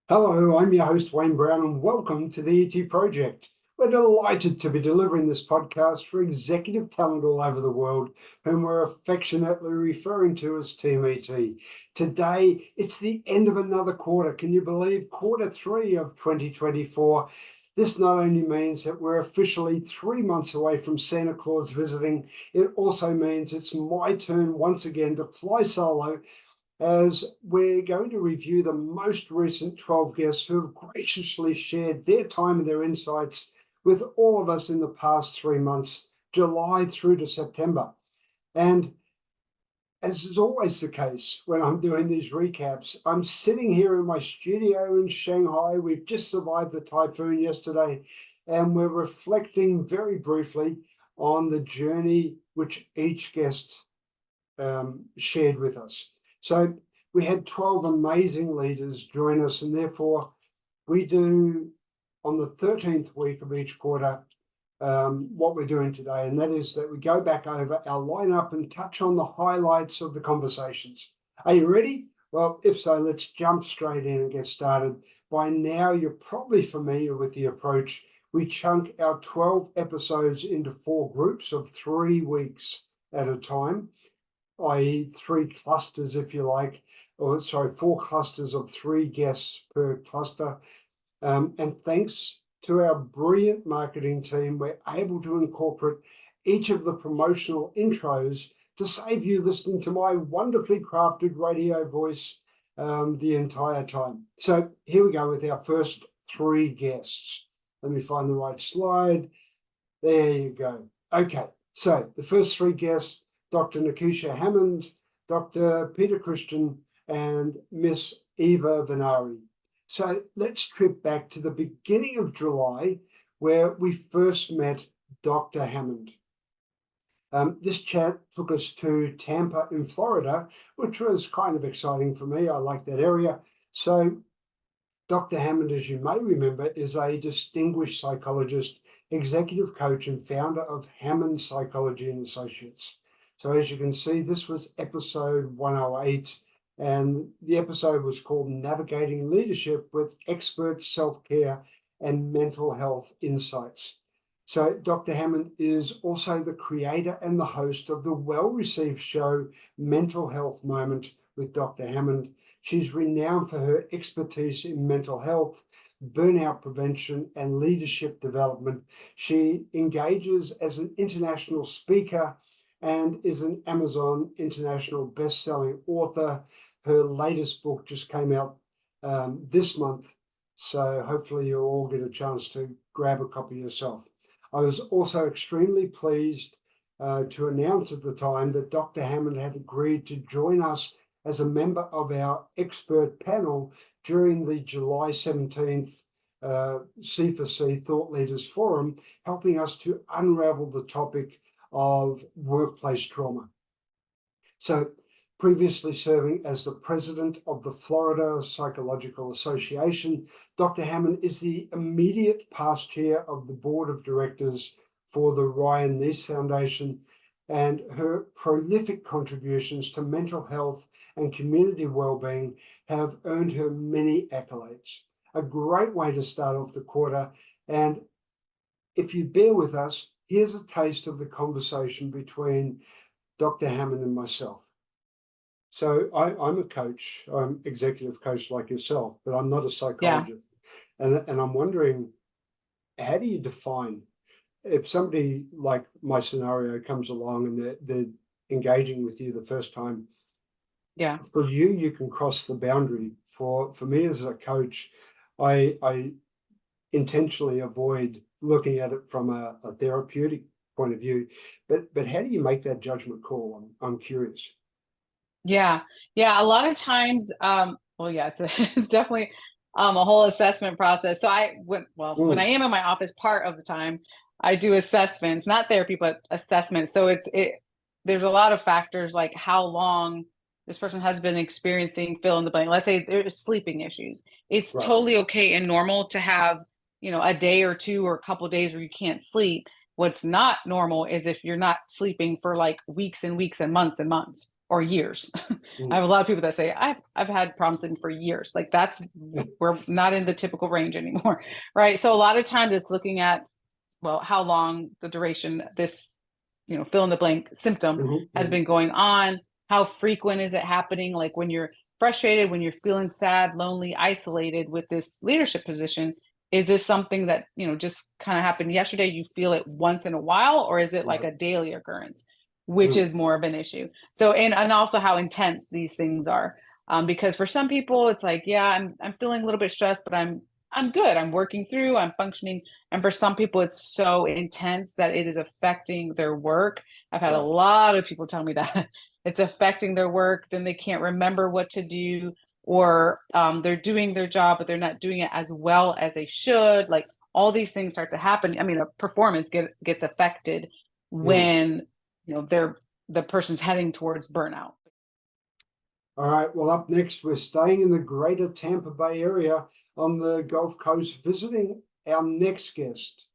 Hello, I'm your host, Wayne Brown, and welcome to the ET Project. We're delighted to be delivering this podcast for executive talent all over the world, whom we're affectionately referring to as Team ET. Today, it's the end of another quarter. Can you believe quarter 3 of 2024? This not only means that we're officially 3 months away from Santa Claus visiting, it also means it's my turn once again to fly solo, as we're going to review the most recent 12 guests who have graciously shared their time and their insights with all of us in the past 3 months, July through to September. And as is always the case when I'm doing these recaps, I'm sitting here in my studio in Shanghai. We've just survived the typhoon yesterday, and we're reflecting very briefly on the journey which each guest shared with us. So we had 12 amazing leaders join us, and therefore we do on the 13th week of each quarter what we're doing today, and that is that we go back over our lineup and touch on the highlights of the conversations. Are you ready? Well, if so, let's jump straight in and get started. By now, you're probably familiar with the approach. We chunk our 12 episodes into 4 groups of 3 weeks at a time, i.e. 3 clusters, if you like, 4 clusters of 3 guests per cluster. And thanks to our brilliant marketing team, we're able to incorporate each of the promotional intros to save you listening to my wonderfully crafted radio voice the entire time. So here we go with our first 3 guests. Let me find the right slide. There you go. Okay, so the first 3 guests: Dr. Nekeshia Hammond, Dr. Peter Christian, and Miss Eva Vennari. So let's trip back to the beginning of July, where we first met Dr. Hammond. This chat took us to Tampa in Florida, which was kind of exciting for me. I like that area. So Dr. Hammond, as you may remember, is a distinguished psychologist, executive coach, and founder of Hammond Psychology and Associates. So as you can see, this was episode 108, and the episode was called Navigating Leadership with Expert Self-Care and Mental Health Insights. So Dr. Hammond is also the creator and the host of the well-received show Mental Health Moment with Dr. Hammond. She's renowned for her expertise in mental health, burnout prevention, and leadership development. She engages as an international speaker and is an Amazon International best-selling author. Her latest book just came out this month, so hopefully you'll all get a chance to grab a copy yourself. I was also extremely pleased to announce at the time that Dr. Hammond had agreed to join us as a member of our expert panel during the July 17th C4C Thought Leaders Forum, helping us to unravel the topic of workplace trauma. So previously serving as the president of the Florida Psychological Association, Dr. Hammond is the immediate past chair of the board of directors for the Ryan Neese Foundation, and her prolific contributions to mental health and community well-being have earned her many accolades. A great way to start off the quarter, and if you bear with us, here's a taste of the conversation between Dr. Hammond and myself. So I'm a coach, I'm executive coach like yourself, but I'm not a psychologist. Yeah. And I'm wondering, how do you define, if somebody like my scenario comes along and they're engaging with you the first time, for you can cross the boundary. For me as a coach, I intentionally avoid looking at it from a therapeutic point of view, but how do you make that judgment call? I'm curious. Yeah. A lot of times, it's definitely a whole assessment process. So when I am in my office, part of the time I do assessments, not therapy, but assessments. So there's a lot of factors like how long this person has been experiencing fill in the blank. Let's say there's sleeping issues. It's right. Totally okay and normal to have, a day or 2 or a couple of days where you can't sleep. What's not normal is if you're not sleeping for like weeks and weeks and months. or years. I Mm. have a lot of people that say, I've had problems sleeping for years. Like we're not in the typical range anymore, right? So a lot of times it's looking at, well, how long the duration this, fill in the blank symptom has been going on. How frequent is it happening? Like when you're frustrated, when you're feeling sad, lonely, isolated with this leadership position, is this something that, just kind of happened yesterday? You feel it once in a while, or is it like a daily occurrence, which is more of an issue? So, and also how intense these things are. Because for some people it's like, yeah, I'm feeling a little bit stressed, but I'm good. I'm working through, I'm functioning. And for some people, it's so intense that it is affecting their work. I've had a lot of people tell me that it's affecting their work. Then they can't remember what to do, or they're doing their job, but they're not doing it as well as they should. Like all these things start to happen. I mean, a performance gets affected when, the person's heading towards burnout. All right, well, up next, we're staying in the greater Tampa Bay area on the Gulf Coast, visiting our next guest,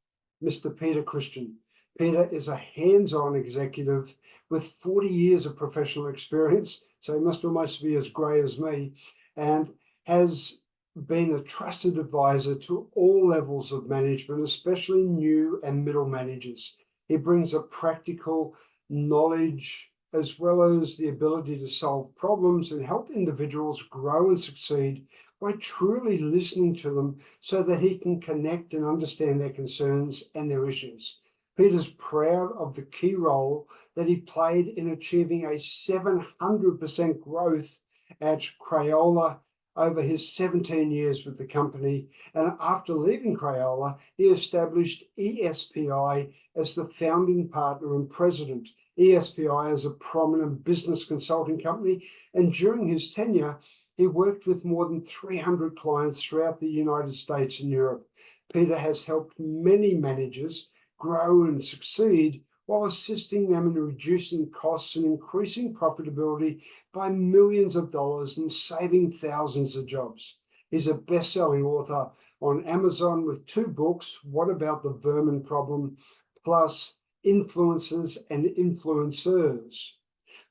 Mr. Peter Christian. Peter is a hands-on executive with 40 years of professional experience, so he must almost be as grey as me, and has been a trusted advisor to all levels of management, especially new and middle managers. He brings a practical knowledge as well as the ability to solve problems and help individuals grow and succeed by truly listening to them so that he can connect and understand their concerns and their issues. Peter's proud of the key role that he played in achieving a 700% growth at Crayola over his 17 years with the company. And after leaving Crayola, he established ESPI as the founding partner and president. ESPI is a prominent business consulting company, and during his tenure, he worked with more than 300 clients throughout the United States and Europe. Peter has helped many managers grow and succeed while assisting them in reducing costs and increasing profitability by millions of dollars and saving thousands of jobs. He's a best-selling author on Amazon with 2 books, What About the Vermin Problem, plus Influencers and Influencers.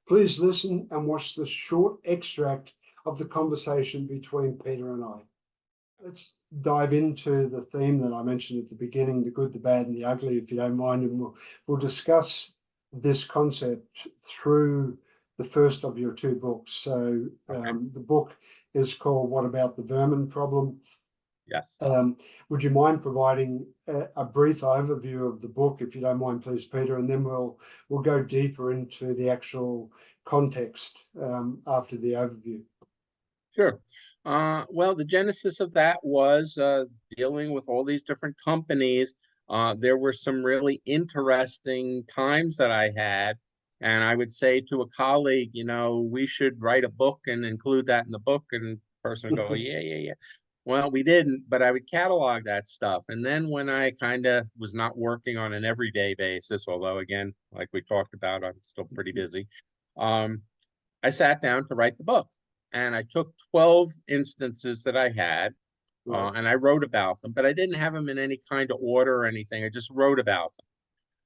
Please listen and watch the short extract of the conversation between Peter and I. Let's dive into the theme that I mentioned at the beginning, the good, the bad, and the ugly, if you don't mind, and we'll discuss this concept through the first of your 2 books. So the book is called What About the Vermin Problem? Yes. Would you mind providing a brief overview of the book, if you don't mind, please, Peter, and then we'll go deeper into the actual context after the overview. Sure. Well, the genesis of that was dealing with all these different companies. There were some really interesting times that I had, and I would say to a colleague, we should write a book and include that in the book, and the person would go, yeah. Well, we didn't, but I would catalog that stuff. And then when I kind of was not working on an everyday basis, although again, like we talked about, I'm still pretty busy, I sat down to write the book. And I took 12 instances that I had, and I wrote about them, but I didn't have them in any kind of order or anything. I just wrote about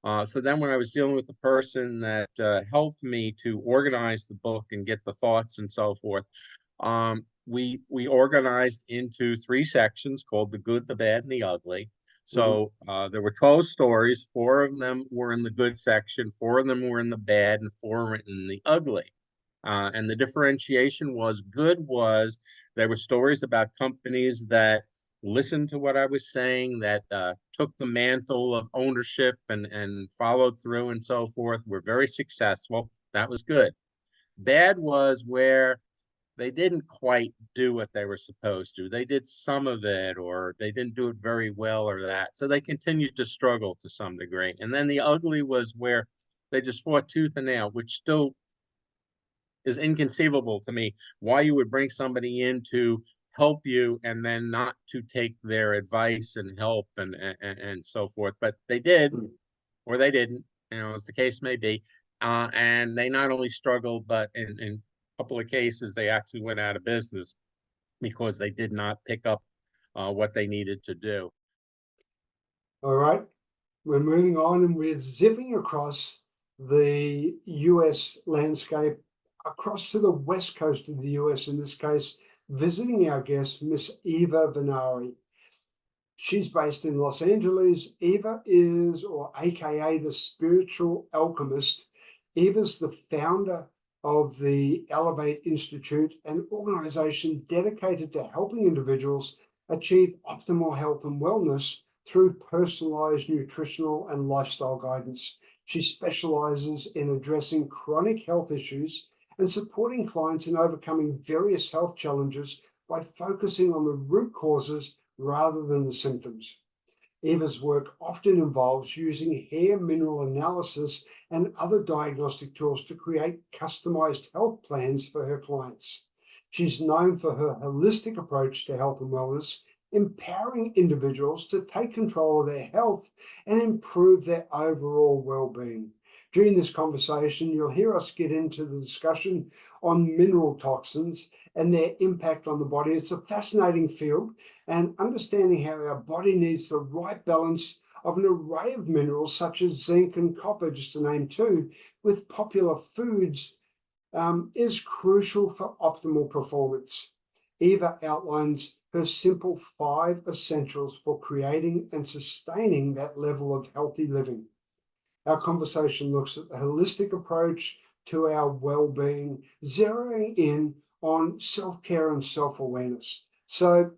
them. So then when I was dealing with the person that helped me to organize the book and get the thoughts and so forth, we organized into 3 sections called the good, the bad, and the ugly. So there were 12 stories. 4 of them were in the good section, 4 of them were in the bad, and 4 were in the ugly. And the differentiation was there were stories about companies that listened to what I was saying, that took the mantle of ownership and followed through and so forth, were very successful. That was good. Bad was where they didn't quite do what they were supposed to. They did some of it, or they didn't do it very well, or that. So they continued to struggle to some degree. And then the ugly was where they just fought tooth and nail, which still is inconceivable to me, why you would bring somebody in to help you and then not to take their advice and help and so forth. But they did, or they didn't, as the case may be. And they not only struggled, but in a couple of cases, they actually went out of business because they did not pick up what they needed to do. All right, we're moving on and we're zipping across the US landscape across to the west coast of the US, in this case, visiting our guest, Miss Eva Vennari. She's based in Los Angeles. Eva is, or AKA, the spiritual alchemist. Eva's the founder of the Elevate Institute, an organization dedicated to helping individuals achieve optimal health and wellness through personalized nutritional and lifestyle guidance. She specializes in addressing chronic health issues and supporting clients in overcoming various health challenges by focusing on the root causes rather than the symptoms. Eva's work often involves using hair mineral analysis and other diagnostic tools to create customized health plans for her clients. She's known for her holistic approach to health and wellness, empowering individuals to take control of their health and improve their overall well-being. During this conversation, you'll hear us get into the discussion on mineral toxins and their impact on the body. It's a fascinating field, and understanding how our body needs the right balance of an array of minerals such as zinc and copper, just to name two, with popular foods is crucial for optimal performance. Eva outlines her simple 5 essentials for creating and sustaining that level of healthy living. Our conversation looks at the holistic approach to our well-being, zeroing in on self-care and self-awareness. So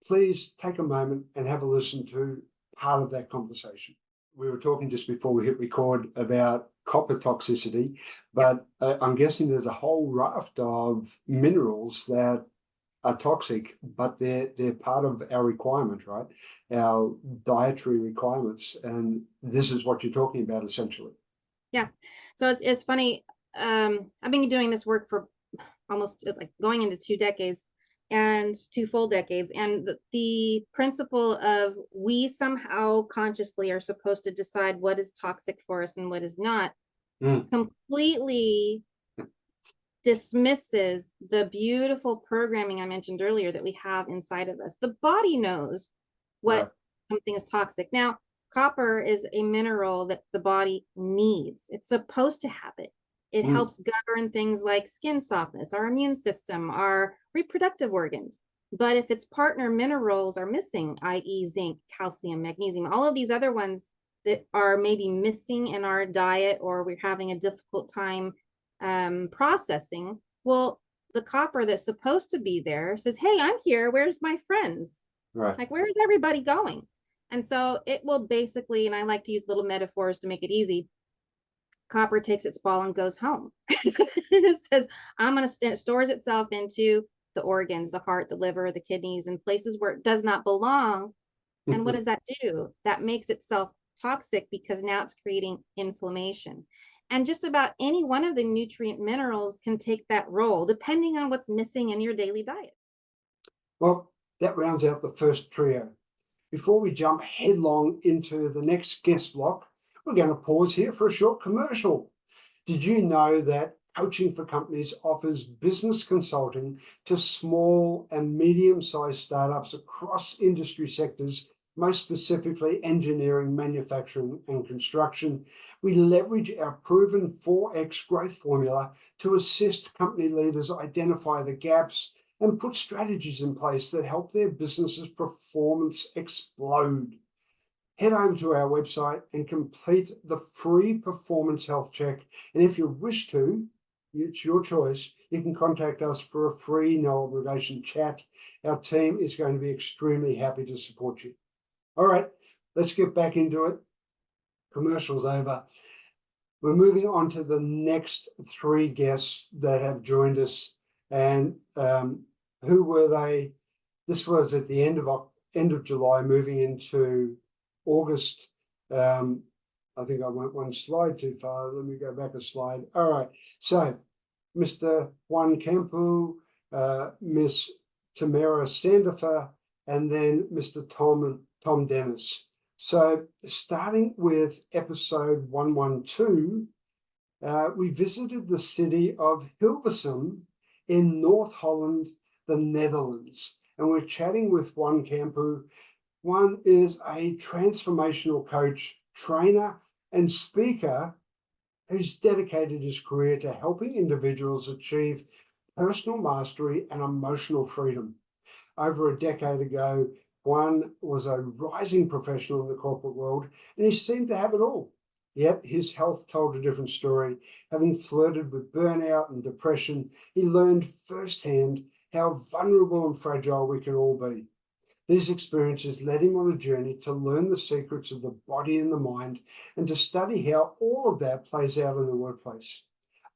please take a moment and have a listen to part of that conversation. We were talking just before we hit record about copper toxicity, but I'm guessing there's a whole raft of minerals that are toxic, but they're part of our requirement, right? Our dietary requirements, and this is what you're talking about essentially. Yeah. So it's funny. I've been doing this work for almost like going into 2 decades and 2 full decades. And the principle of we somehow consciously are supposed to decide what is toxic for us and what is not completely dismisses the beautiful programming I mentioned earlier that we have inside of us. The body knows what something is toxic. Now, copper is a mineral that the body needs. It's supposed to have it. It helps govern things like skin softness, our immune system, our reproductive organs. But if its partner minerals are missing, i.e. zinc, calcium, magnesium, all of these other ones that are maybe missing in our diet, or we're having a difficult time processing, well, the copper that's supposed to be there says, hey, I'm here, where's my friends? Right. Like, where's everybody going? And so it will basically, and I like to use little metaphors to make it easy, copper takes its ball and goes home. It says, I'm going to stores itself into the organs, the heart, the liver, the kidneys, and places where it does not belong. And what does that do? That makes itself toxic because now it's creating inflammation. And just about any one of the nutrient minerals can take that role, depending on what's missing in your daily diet. Well, that rounds out the first trio. Before we jump headlong into the next guest block, we're going to pause here for a short commercial. Did you know that Coaching for Companies offers business consulting to small and medium-sized startups across industry sectors, most specifically engineering, manufacturing, and construction? We leverage our proven 4X growth formula to assist company leaders identify the gaps and put strategies in place that help their businesses' performance explode. Head over to our website and complete the free performance health check. And if you wish to, it's your choice, you can contact us for a free, no obligation chat. Our team is going to be extremely happy to support you. All right, let's get back into it. Commercial's over. We're moving on to the next 3 guests that have joined us. And who were they? This was at the end of July, moving into August. I think I went one slide too far. Let me go back a slide. All right. So Mr. Juan Campoo, Miss Tamaira Sandifer, and then Mr. Thom Dennis. So starting with episode 112, we visited the city of Hilversum in North Holland, the Netherlands. And we're chatting with Juan Campoo. Juan is a transformational coach, trainer, and speaker who's dedicated his career to helping individuals achieve personal mastery and emotional freedom. Over a decade ago, Juan was a rising professional in the corporate world, and he seemed to have it all. Yet his health told a different story. Having flirted with burnout and depression, he learned firsthand how vulnerable and fragile we can all be. These experiences led him on a journey to learn the secrets of the body and the mind and to study how all of that plays out in the workplace.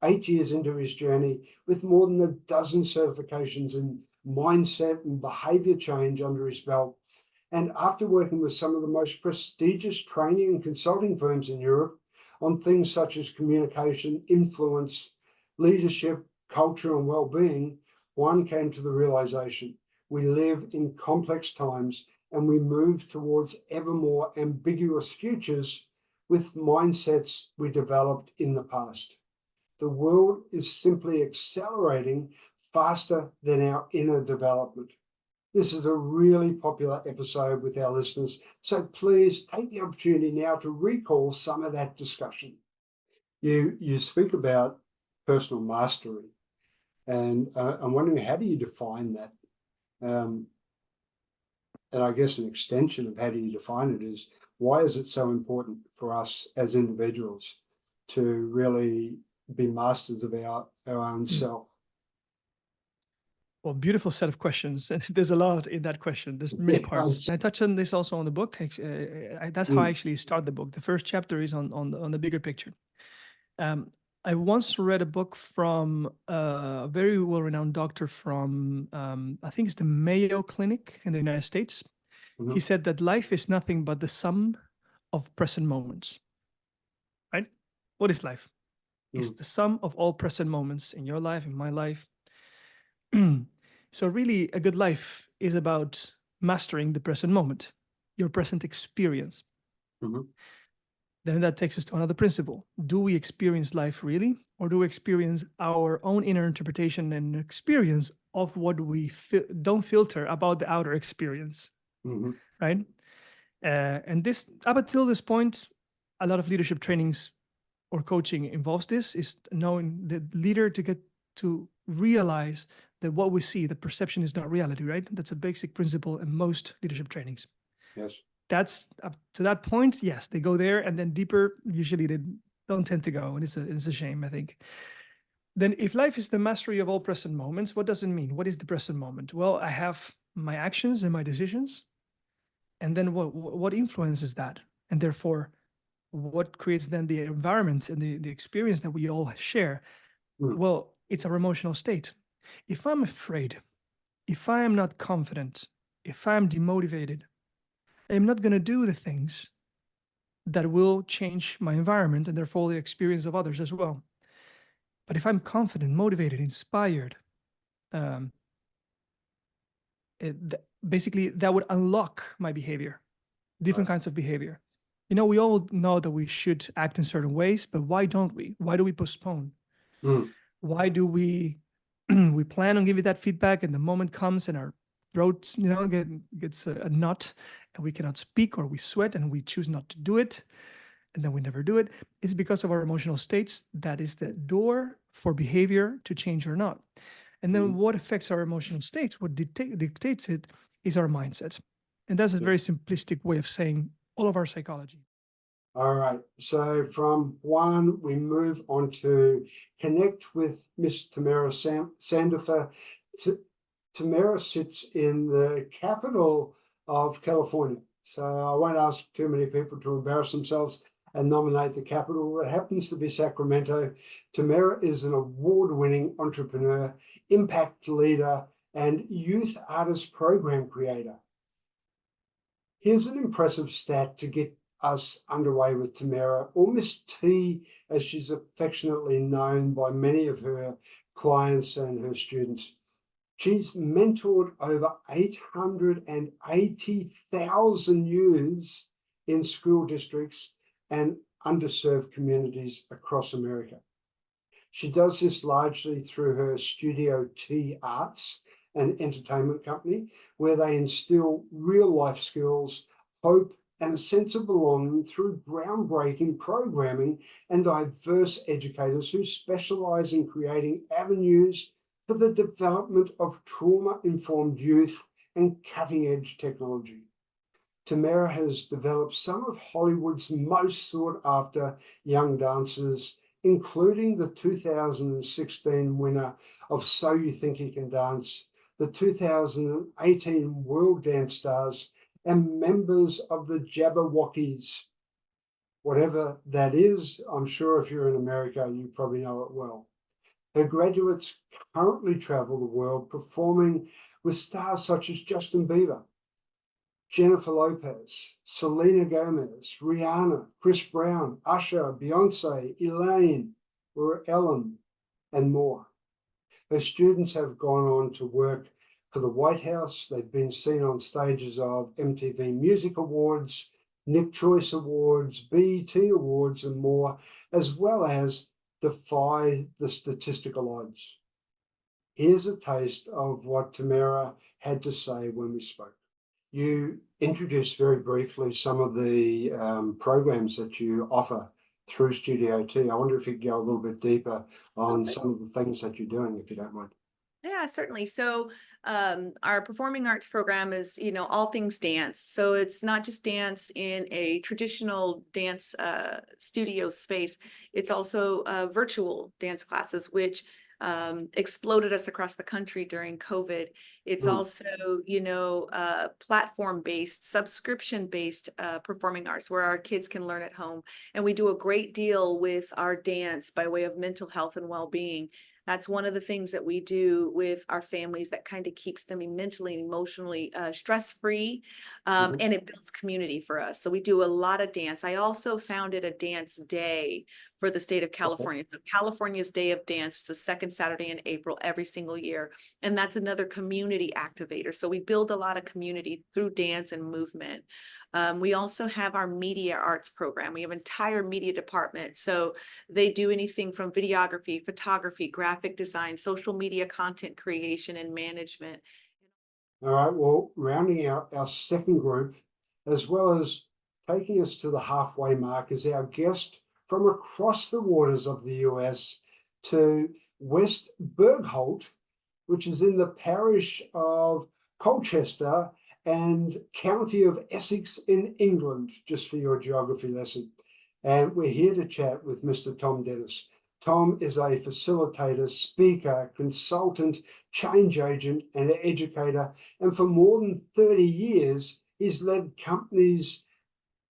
8 years into his journey, with more than a dozen certifications in mindset and behavior change under his belt, and after working with some of the most prestigious training and consulting firms in Europe on things such as communication, influence, leadership, culture, and well-being, Juan came to the realization we live in complex times and we move towards ever more ambiguous futures with mindsets we developed in the past. The world is simply accelerating faster than our inner development. This is a really popular episode with our listeners, so please take the opportunity now to recall some of that discussion. You speak about personal mastery, and I'm wondering, how do you define that? And I guess an extension of how do you define it is, why is it so important for us as individuals to really be masters of our own self? Well, beautiful set of questions. And there's a lot in that question. There's many parts. I touch on this also on the book. That's how I actually start the book. The first chapter is on the bigger picture. I once read a book from a very well-renowned doctor from, I think it's the Mayo Clinic in the United States. Mhm. He said that life is nothing but the sum of present moments, right? What is life? It's the sum of all present moments in your life, in my life. So really, a good life is about mastering the present moment, your present experience. Mhm. Then that takes us to another principle. Do we experience life really, or do we experience our own inner interpretation and experience of what we don't filter about the outer experience, Mhm. right? And this, up until this point, a lot of leadership trainings or coaching involves this, is knowing the leader to get to realize that what we see, the perception is not reality, right? That's a basic principle in most leadership trainings. Yes. That's up to that point. Yes, they go there, and then deeper, usually they don't tend to go. And it's a shame, I think. Then if life is the mastery of all present moments, what does it mean? What is the present moment? Well, I have my actions and my decisions. And then what influences that? And therefore, what creates then the environment and the experience that we all share? Well, it's our emotional state. If I'm afraid, if I am not confident, if I'm demotivated, I'm not going to do the things that will change my environment and therefore the experience of others as well. But if I'm confident, motivated, inspired, basically that would unlock my behavior, different kinds of behavior. You know, we all know that we should act in certain ways, but why don't we? Why do we postpone? Why do we we plan on giving that feedback, and the moment comes and our throats, gets a knot, and we cannot speak, or we sweat and we choose not to do it, and then we never do it? It's because of our emotional states. That is the door for behavior to change or not. And then what affects our emotional states, what dictates it, is our mindset. And that's a very simplistic way of saying all of our psychology. All right. So from Juan, we move on to connect with Miss Tamaira Sandifer. Tamaira sits in the capital of California. So I won't ask too many people to embarrass themselves and nominate the capital. It happens to be Sacramento. Tamaira is an award-winning entrepreneur, impact leader, and youth artist program creator. Here's an impressive stat to get us underway with Tamaira, or Miss T, as she's affectionately known by many of her clients and her students. She's mentored over 880,000 youths in school districts and underserved communities across America. She does this largely through her Studio T Arts and entertainment company, where they instill real life skills, hope, and a sense of belonging through groundbreaking programming and diverse educators who specialize in creating avenues for the development of trauma-informed youth and cutting-edge technology. Tamaira has developed some of Hollywood's most sought-after young dancers, including the 2016 winner of So You Think You Can Dance, the 2018 World Dance Stars, and members of the Jabberwockies. Whatever that is, I'm sure if you're in America, you probably know it well. Her graduates currently travel the world performing with stars such as Justin Bieber, Jennifer Lopez, Selena Gomez, Rihanna, Chris Brown, Usher, Beyonce, Elaine, or Ellen, and more. Her students have gone on to work for the White House. They've been seen on stages of MTV Music Awards, Nick Choice Awards, BET Awards, and more, as well as defy the statistical odds. Here's a taste of what Tamaira had to say when we spoke. You introduced very briefly some of the programs that you offer through Studio T. I wonder if you could go a little bit deeper on some of the things that you're doing, if you don't mind. Yeah, certainly. So our performing arts program is, all things dance. So it's not just dance in a traditional dance studio space. It's also virtual dance classes, which exploded us across the country during COVID. It's also, platform-based, subscription-based performing arts where our kids can learn at home. And we do a great deal with our dance by way of mental health and well-being. That's one of the things that we do with our families that kind of keeps them mentally and emotionally stress-free, and it builds community for us. So we do a lot of dance. I also founded a dance day for the state of California. So California's Day of Dance is the second Saturday in April every single year. And that's another community activator. So we build a lot of community through dance and movement. We also have our media arts program. We have an entire media department. So they do anything from videography, photography, graphic design, social media content creation, and management. All right, well, rounding out our second group, as well as taking us to the halfway mark, is our guest from across the waters of the US to West Bergholt, which is in the parish of Colchester and county of Essex in England, just for your geography lesson. And we're here to chat with Mr. Thom Dennis. Thom is a facilitator, speaker, consultant, change agent, and educator. And for more than 30 years, he's led companies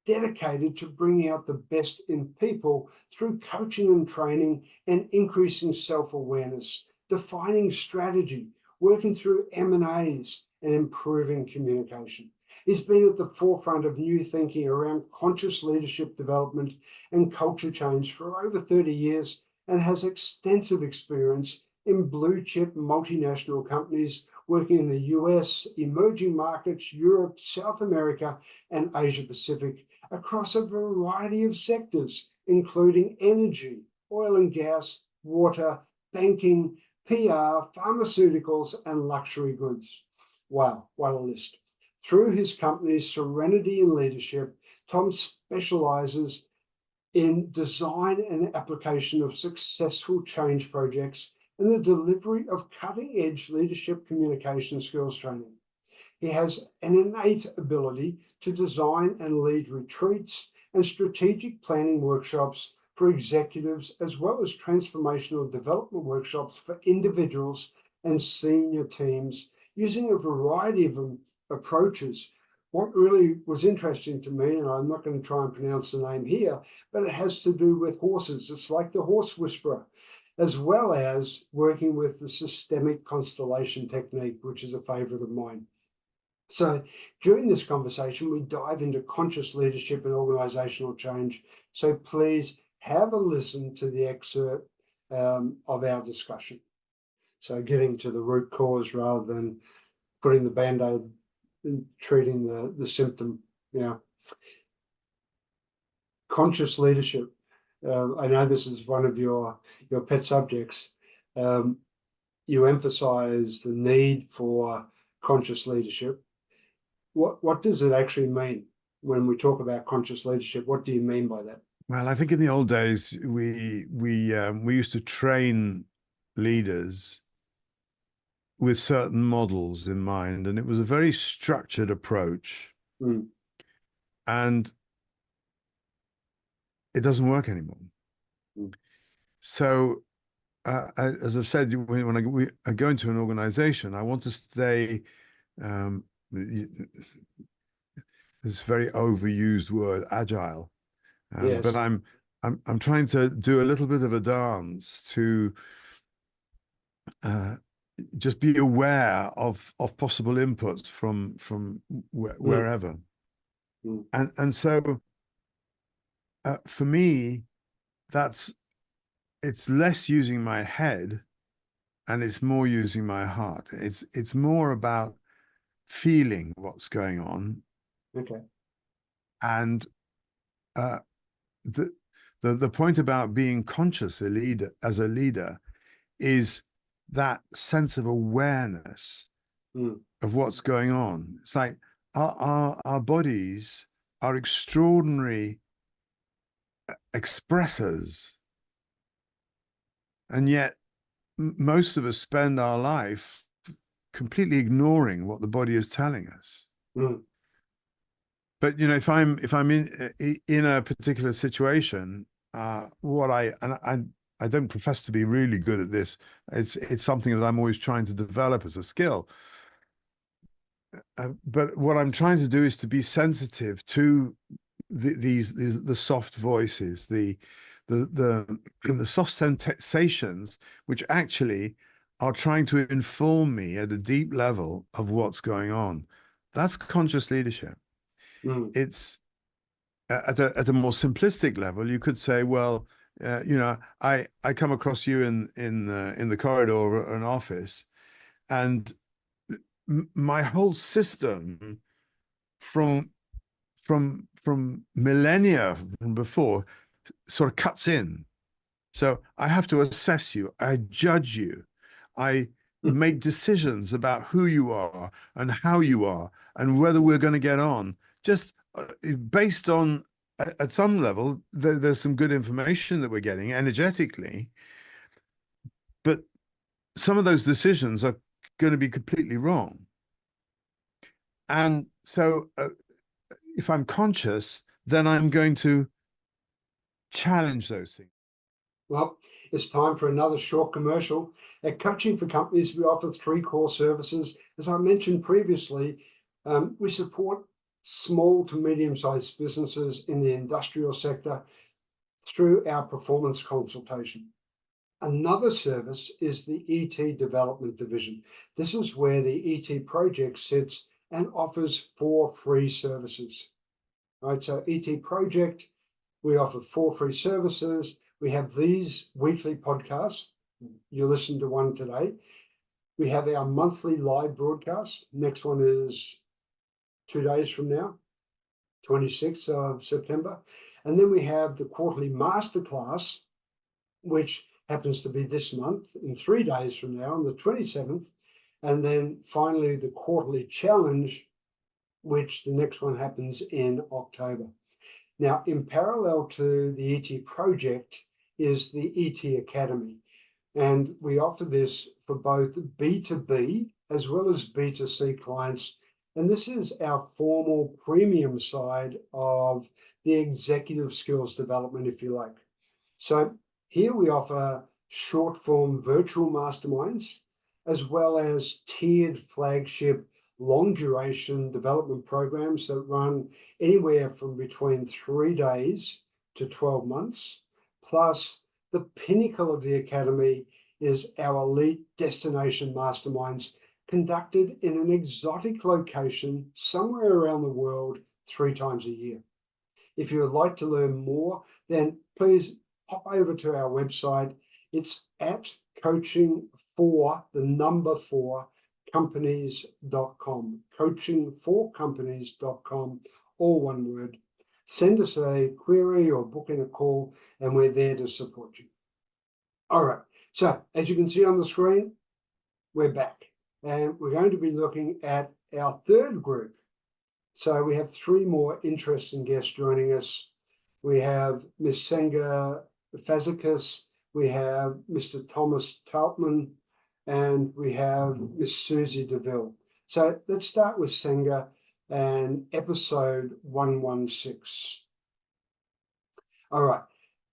dedicated to bringing out the best in people through coaching and training and increasing self-awareness, defining strategy, working through M&As, and improving communication. He's been at the forefront of new thinking around conscious leadership development and culture change for over 30 years and has extensive experience in blue chip multinational companies working in the US, emerging markets, Europe, South America, and Asia Pacific across a variety of sectors, including energy, oil and gas, water, banking, PR, pharmaceuticals, and luxury goods. Wow, what a list. Through his company, Serenity in Leadership, Thom specializes in design and application of successful change projects and the delivery of cutting-edge leadership communication skills training. He has an innate ability to design and lead retreats and strategic planning workshops for executives, as well as transformational development workshops for individuals and senior teams using a variety of approaches. What really was interesting to me, and I'm not going to try and pronounce the name here, but it has to do with horses. It's like the horse whisperer, as well as working with the systemic constellation technique, which is a favorite of mine. So during this conversation, we dive into conscious leadership and organizational change. So please have a listen to the excerpt of our discussion. So getting to the root cause rather than putting the Band-Aid and treating the symptom, Conscious leadership. I know this is one of your pet subjects. You emphasize the need for conscious leadership. What does it actually mean? when we talk about conscious leadership? What do you mean by that? Well, I think in the old days, we used to train leaders with certain models in mind, and it was a very structured approach. And it doesn't work anymore. So, as I've said, when I go into an organization, I want to stay, this very overused word, agile. Yes. But I'm trying to do a little bit of a dance to just be aware of possible inputs from wherever. And so for me, it's less using my head and it's more using my heart. It's more about feeling what's going on. Okay. And the point about being conscious as a leader is that sense of awareness of what's going on. It's like our bodies are extraordinary expressors, and yet most of us spend our life completely ignoring what the body is telling us. But if I'm in a particular situation, I don't profess to be really good at this. It's something that I'm always trying to develop as a skill. But what I'm trying to do is to be sensitive to the soft voices, the soft sensations, which actually are trying to inform me at a deep level of what's going on. That's conscious leadership. It's at a more simplistic level. You could say, well, I come across you in the corridor of an office, and my whole system from millennia from before sort of cuts in. So I have to assess you. I judge you. I make decisions about who you are and how you are and whether we're going to get on. Just based on, at some level, there's some good information that we're getting energetically, but some of those decisions are going to be completely wrong. And so if I'm conscious, then I'm going to challenge those things. Well, it's time for another short commercial. At Coaching for Companies, we offer 3 core services. As I mentioned previously, we support small to medium-sized businesses in the industrial sector through our performance consultation. Another service is the ET Development Division. This is where the ET Project sits and offers 4 free services. All right, so ET Project, we offer 4 free services. We have these weekly podcasts. You listened to one today. We have our monthly live broadcast. Next one is 2 days from now, 26th of September. And then we have the quarterly masterclass, which happens to be this month in 3 days from now on the 27th. And then finally the quarterly challenge, which the next one happens in October. Now, in parallel to the ET Project is the ET Academy. And we offer this for both B2B as well as B2C clients. And this is our formal premium side of the executive skills development, if you like. So here we offer short form virtual masterminds, as well as tiered flagship long duration development programs that run anywhere from between 3 days to 12 months. Plus, the pinnacle of the Academy is our elite destination masterminds conducted in an exotic location somewhere around the world 3 times a year. If you would like to learn more, then please pop over to our website. It's at coaching4companies.com, coaching4companies.com, all one word. Send us a query or book in a call, and we're there to support you. All right, so as you can see on the screen, we're back, and we're going to be looking at our 3rd group. So we have three more interesting guests joining us. We have Miss Csenge Fazekas, we have Mr. Thomas Trautmann, and we have Miss Susie deVille. So let's start with Csenge and episode 116. All right,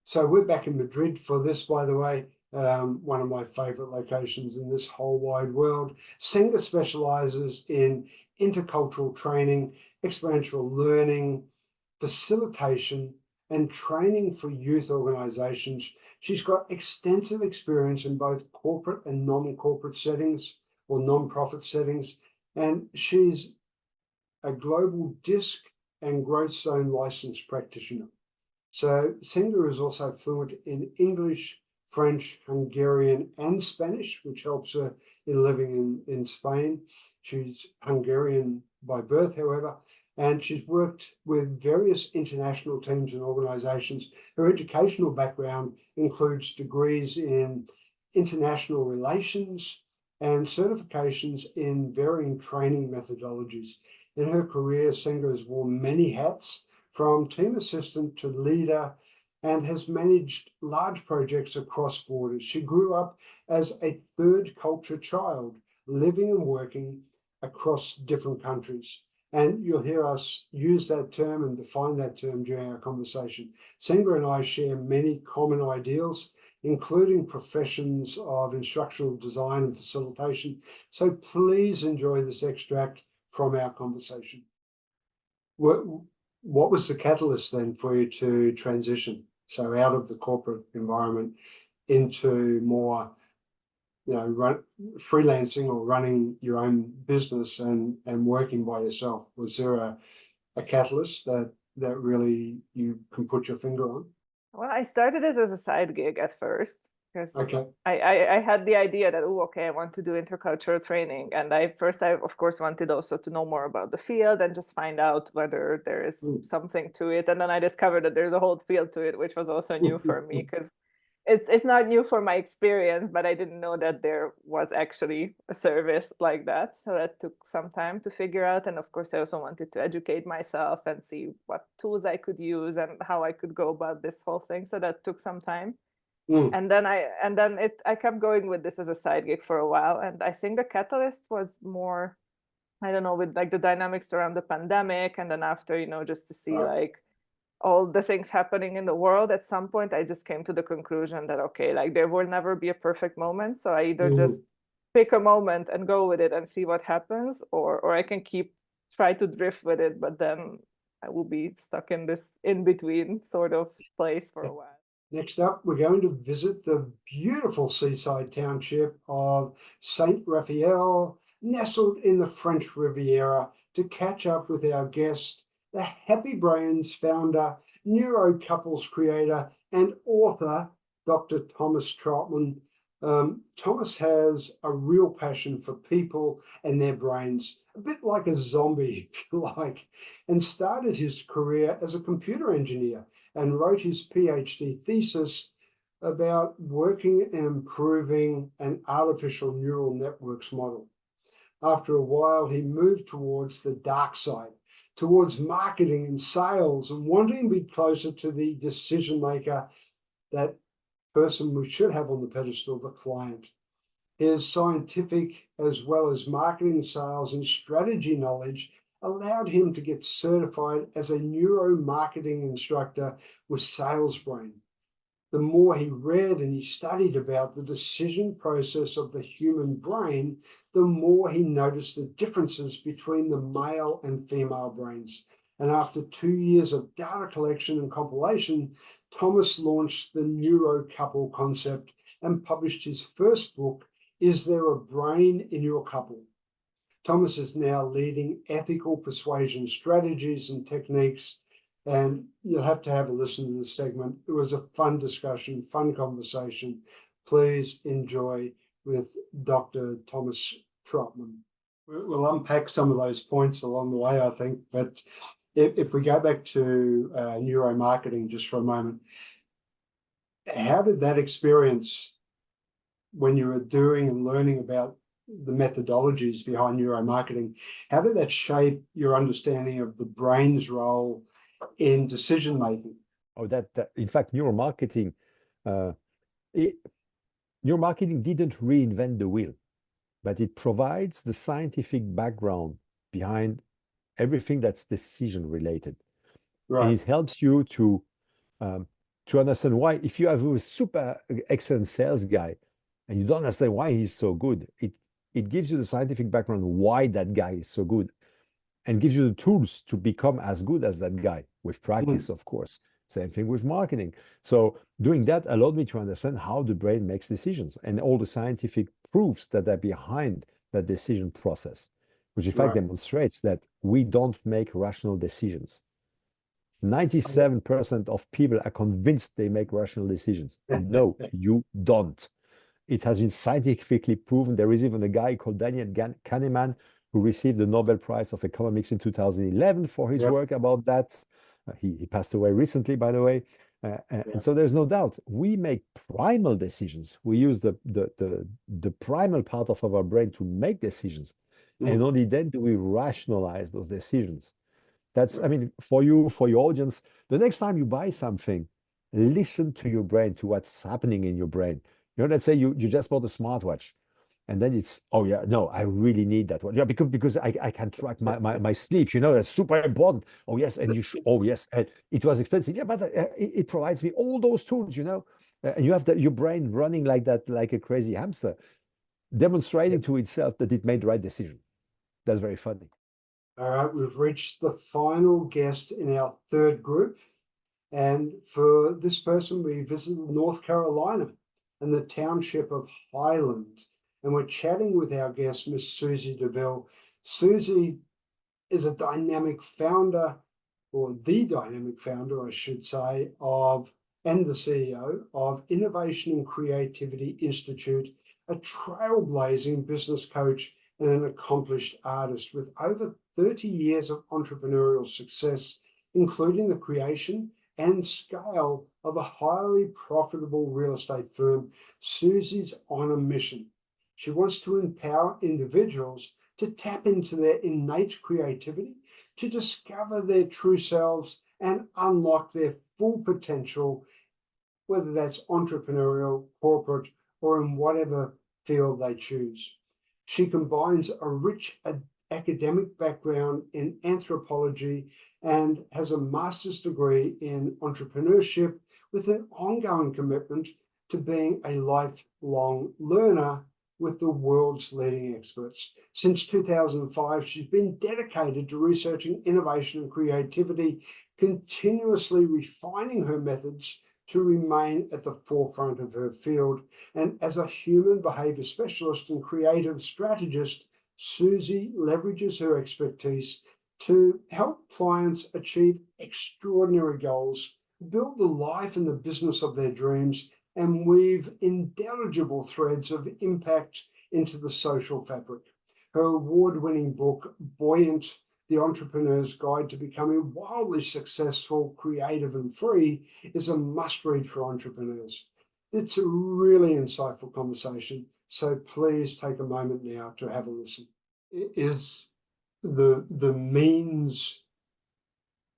so we're back in Madrid for this, by the way, one of my favorite locations in this whole wide world. Csenge specializes in intercultural training, experiential learning, facilitation, and training for youth organizations. She's got extensive experience in both corporate and non-corporate settings or non-profit settings, and she's a global DISC and growth zone licensed practitioner. So Csenge is also fluent in English, French, Hungarian, and Spanish, which helps her in living in Spain. She's Hungarian by birth, however, and she's worked with various international teams and organizations. Her educational background includes degrees in international relations and certifications in varying training methodologies. In her career, Csenge has worn many hats, from team assistant to leader, and has managed large projects across borders. She grew up as a third culture child, living and working across different countries. And you'll hear us use that term and define that term during our conversation. Csenge and I share many common ideals, including professions of instructional design and facilitation. So please enjoy this extract from our conversation. What was the catalyst then for you to transition? So out of the corporate environment into more, freelancing or running your own business and working by yourself. Was there a catalyst that really you can put your finger on? Well, I started it as a side gig at first because Okay. I had the idea that, I want to do intercultural training. And I of course wanted also to know more about the field and just find out whether there is something to it. And then I discovered that there's a whole field to it, which was also new for me because it's not new for my experience, but I didn't know that there was actually a service like that. So that took some time to figure out. And of course, I also wanted to educate myself and see what tools I could use and how I could go about this whole thing. So that took some time. And then I kept going with this as a side gig for a while. And I think the catalyst was more, I don't know, with like the dynamics around the pandemic. And then after, just to see like all the things happening in the world, at some point I just came to the conclusion that there will never be a perfect moment, so I either just pick a moment and go with it and see what happens, or I can try to drift with it, but then I will be stuck in this in-between sort of place for a while. Next up, we're going to visit the beautiful seaside township of Saint Raphael, nestled in the French Riviera, to catch up with our guest, the Happy Brains founder, neurocouples creator, and author, Dr. Thomas Trautmann. Thomas has a real passion for people and their brains, a bit like a zombie, if you like, and started his career as a computer engineer and wrote his PhD thesis about working and improving an artificial neural networks model. After a while, he moved towards the dark side, towards marketing and sales, and wanting to be closer to the decision maker, that person we should have on the pedestal, the client. His scientific as well as marketing, sales, and strategy knowledge allowed him to get certified as a neuromarketing instructor with SalesBrain. The more he read and he studied about the decision process of the human brain, the more he noticed the differences between the male and female brains. And after 2 years of data collection and compilation, Thomas launched the neurocouple concept and published his first book, Is There a Brain in Your Couple? Thomas is now leading ethical persuasion strategies and techniques, and you'll have to have a listen to this segment. It was a fun discussion, fun conversation. Please enjoy with Dr. Thomas Trautmann. We'll unpack some of those points along the way, I think, but if we go back to neuromarketing just for a moment, how did that experience when you were doing and learning about the methodologies behind neuromarketing, how did that shape your understanding of the brain's role in decision making? Oh, that in fact, neuromarketing didn't reinvent the wheel, but it provides the scientific background behind everything that's decision related. Right. And it helps you to understand why, if you have a super excellent sales guy and you don't understand why he's so good, it gives you the scientific background why that guy is so good, and gives you the tools to become as good as that guy with practice, of course. Same thing with marketing. So doing that allowed me to understand how the brain makes decisions and all the scientific proofs that are behind that decision process, which in fact demonstrates that we don't make rational decisions. 97% of people are convinced they make rational decisions. No, you don't. It has been scientifically proven. There is even a guy called Daniel Kahneman who received the Nobel Prize of Economics in 2011 for his work about that. He passed away recently, by the way. And so there's no doubt we make primal decisions. We use the primal part of our brain to make decisions. And only then do we rationalize those decisions. That's, I mean, for your audience, the next time you buy something, listen to your brain, to what's happening in your brain. You know, let's say you just bought a smartwatch, and then it's, oh yeah, no, I really need that one. Yeah, because I can track my sleep, you know, that's super important. Oh yes, and you should, oh yes, and it was expensive. Yeah, but it provides me all those tools, you know. And you have your brain running like that, like a crazy hamster, demonstrating to itself that it made the right decision. That's very funny. All right, we've reached the final guest in our third group. And for this person, we visited North Carolina and the township of Highland. And we're chatting with our guest, Miss Susie deVille. Susie is a dynamic founder, or the dynamic founder, I should say, and the CEO of Innovation and Creativity Institute, a trailblazing business coach and an accomplished artist with over 30 years of entrepreneurial success, including the creation and scale of a highly profitable real estate firm. Susie's on a mission. She wants to empower individuals to tap into their innate creativity, to discover their true selves and unlock their full potential, whether that's entrepreneurial, corporate, or in whatever field they choose. She combines a rich academic background in anthropology and has a master's degree in entrepreneurship with an ongoing commitment to being a lifelong learner with the world's leading experts. Since 2005, she's been dedicated to researching innovation and creativity, continuously refining her methods to remain at the forefront of her field. And as a human behavior specialist and creative strategist, Susie leverages her expertise to help clients achieve extraordinary goals, build the life and the business of their dreams, and weave indelible threads of impact into the social fabric. Her award-winning book, Buoyant: The Entrepreneur's Guide to Becoming Wildly Successful, Creative and Free, is a must-read for entrepreneurs. It's a really insightful conversation, so please take a moment now to have a listen. Is the means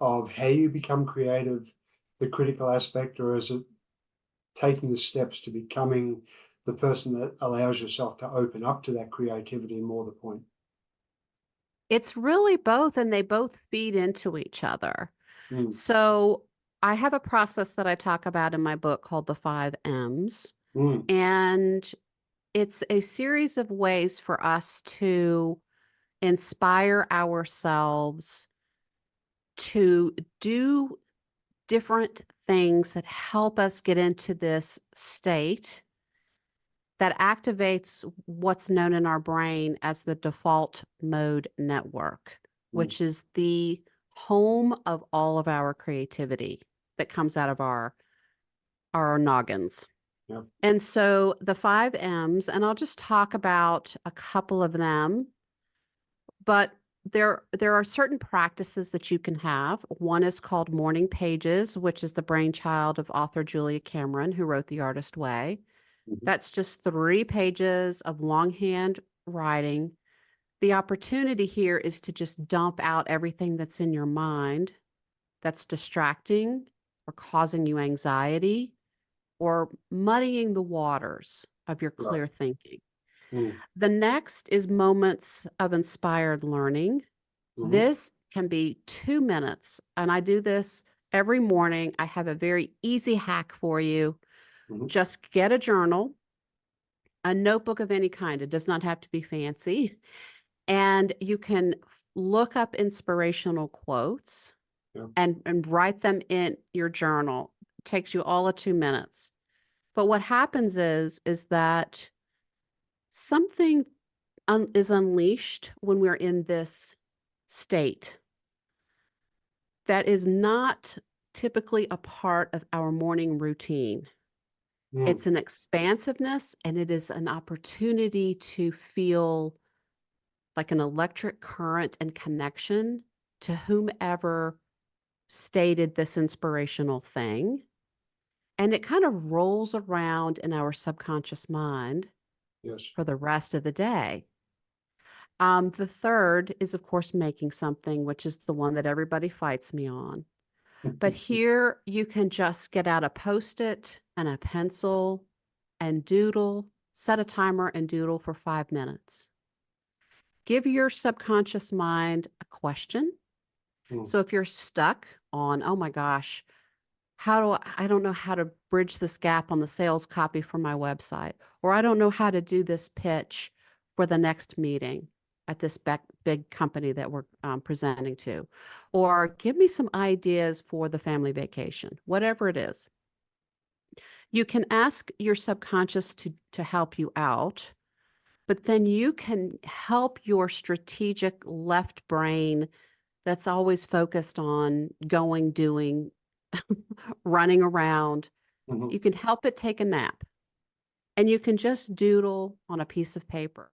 of how you become creative the critical aspect, or is it taking the steps to becoming the person that allows yourself to open up to that creativity more the point? It's really both, and they both feed into each other. So I have a process that I talk about in my book called the 5 M's. And it's a series of ways for us to inspire ourselves to do different things that help us get into this state that activates what's known in our brain as the default mode network, which is the home of all of our creativity that comes out of our noggins. And so the 5 M's, and I'll just talk about a couple of them, but there are certain practices that you can have. One is called Morning Pages, which is the brainchild of author Julia Cameron, who wrote The Artist Way. That's just 3 pages of longhand writing, the opportunity here is to just dump out everything that's in your mind that's distracting or causing you anxiety or muddying the waters of your clear thinking. The next is moments of inspired learning. This can be 2 minutes, and I do this every morning. I have a very easy hack for you. Just get a journal, a notebook of any kind. It does not have to be fancy. And you can look up inspirational quotes and write them in your journal. It takes you all of 2 minutes. But what happens is that something is unleashed when we're in this state that is not typically a part of our morning routine. It's an expansiveness, and it is an opportunity to feel like an electric current and connection to whomever stated this inspirational thing. And it kind of rolls around in our subconscious mind for the rest of the day. The third is, of course, making something, which is the one that everybody fights me on. But here you can just get out a Post-it and a pencil and doodle, set a timer and doodle for 5 minutes. Give your subconscious mind a question. So if you're stuck on, oh my gosh, I don't know how to bridge this gap on the sales copy for my website, or I don't know how to do this pitch for the next meeting at this big company that we're presenting to, or give me some ideas for the family vacation, whatever it is. You can ask your subconscious to help you out, but then you can help your strategic left brain that's always focused on going, doing, running around. You can help it take a nap, and you can just doodle on a piece of paper.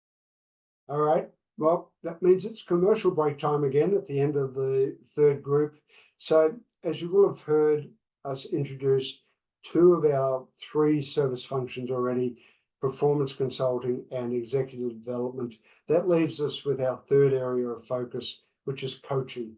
All right. Well, that means it's commercial break time again at the end of the third group. So as you will have heard us introduce 2 of our 3 service functions already, performance consulting and executive development. That leaves us with our third area of focus, which is coaching.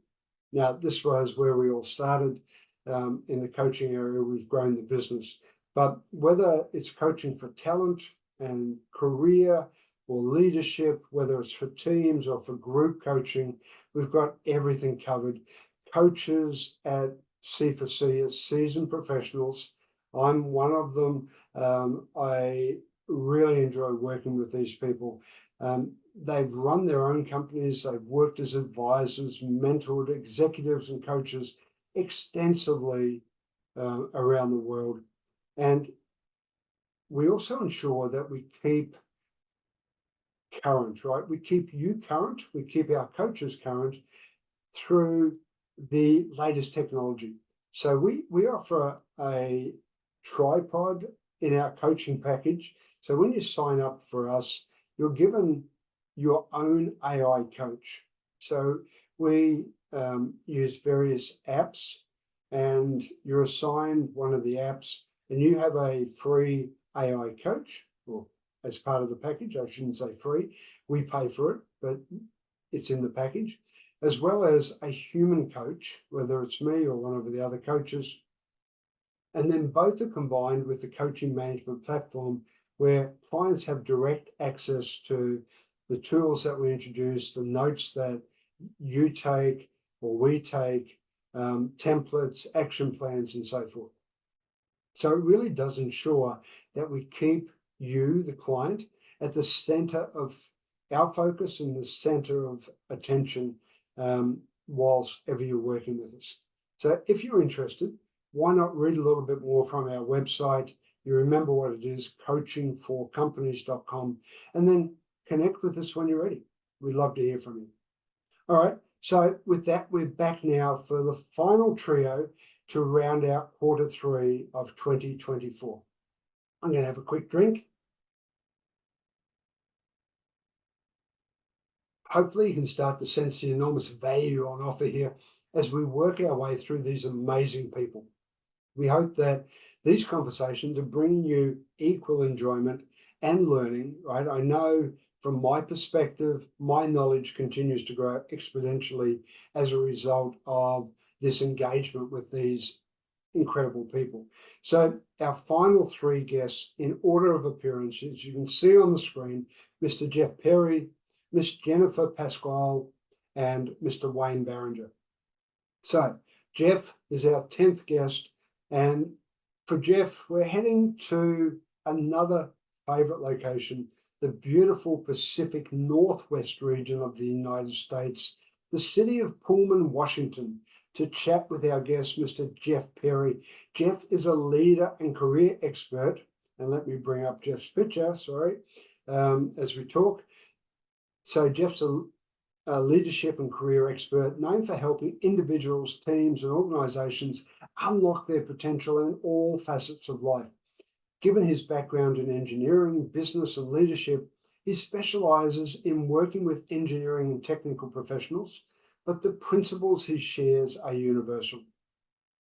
Now, this was where we all started. In the coaching area, we've grown the business. But whether it's coaching for talent and career or leadership, whether it's for teams or for group coaching, we've got everything covered. Coaches at C4C are seasoned professionals. I'm one of them. I really enjoy working with these people. They've run their own companies. They've worked as advisors, mentored executives and coaches extensively around the world. And we also ensure that we keep current, right? We keep you current, we keep our coaches current through the latest technology. So we offer a tripod in our coaching package. So when you sign up for us, you're given your own AI coach. So we use various apps, and you're assigned one of the apps, and you have a free AI coach, or as part of the package. I shouldn't say free, we pay for it, but it's in the package, as well as a human coach, whether it's me or one of the other coaches. And then both are combined with the coaching management platform, where clients have direct access to the tools that we introduce, the notes that you take or we take, templates, action plans, and so forth. So it really does ensure that we keep you, the client, at the center of our focus and the center of attention whilst ever you're working with us. So if you're interested, why not read a little bit more from our website? You remember what it is, coachingforcompanies.com, and then connect with us when you're ready. We'd love to hear from you. All right, so with that, we're back now for the final trio to round out Q3 of 2024. I'm going to have a quick drink. Hopefully you can start to sense the enormous value on offer here as we work our way through these amazing people. We hope that these conversations are bringing you equal enjoyment and learning, right? I know from my perspective, my knowledge continues to grow exponentially as a result of this engagement with these incredible people. So our final three guests in order of appearance, as you can see on the screen, Mr. Jeff Perry, Miss Jennifer Pasquale, and Mr. Wayne Barringer. So Jeff is our 10th guest, and for Jeff, we're heading to another favorite location, the beautiful Pacific Northwest region of the United States, the city of Pullman, Washington, to chat with our guest, Mr. Jeff Perry. Jeff is a leader and career expert, and let me bring up Jeff's picture, sorry, as we talk. So Jeff's a leadership and career expert known for helping individuals, teams, and organizations unlock their potential in all facets of life. Given his background in engineering, business, and leadership, he specializes in working with engineering and technical professionals, but the principles he shares are universal.